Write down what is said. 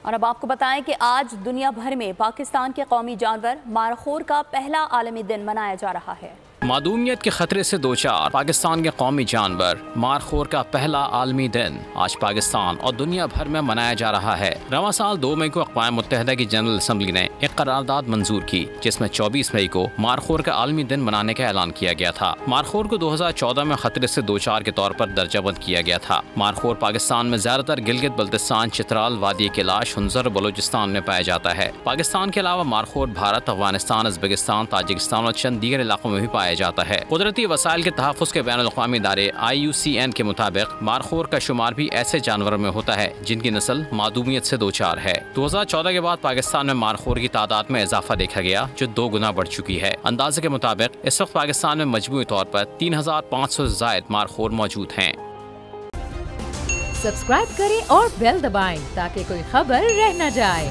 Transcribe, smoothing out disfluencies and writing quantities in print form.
اور اب آپ کو بتائیں کہ آج دنیا بھر میں پاکستان کے قومی جانور مارخور کا پہلا عالمی دن منایا جا رہا ہے۔ معدومیت کے خطرے سے دوچار پاکستان کے قومی جانور مارخور کا پہلا عالمی دن آج پاکستان اور دنیا بھر میں منایا جا رہا ہے۔ رواں سال 2 مئی کو اقوام متحدہ کی جنرل اسمبلی نے ایک قرارداد منظور کی جس میں 24 مئی کو مارخور کا عالمی دن منانے کا اعلان کیا گیا تھا۔ مارخور کو 2014 میں خطرے سے دوچار کے طور پر درجہ بند کیا گیا تھا۔ مارخور پاکستان میں زیادہ تر گلگت بلتستان، چترال، وادی کیلاش، ہنزر اور بلوچستان میں پایا جاتا ہے۔ پاکستان کے علاوہ مارخور بھارت، افغانستان، ازبکستان، تاجکستان اور چند دیگر علاقوں میں بھی پایا جاتا ہے۔ قدرتی وسائل کے تحفظ کے بین الاقوامی ادارے IUCN کے مطابق مارخور کا شمار بھی ایسے جانوروں میں ہوتا ہے جن کی نسل معدومیت سے دوچار ہے۔ 2014 کے بعد پاکستان میں مارخور کی تعداد میں اضافہ دیکھا گیا جو 2 گنا بڑھ چکی ہے۔ اندازے کے مطابق اس وقت پاکستان میں مجموعی طور پر 3500 سے زائد مارخور موجود ہیں۔ سبسکرائب کریں اور بیل دبائیں تاکہ کوئی خبر رہ نہ جائے۔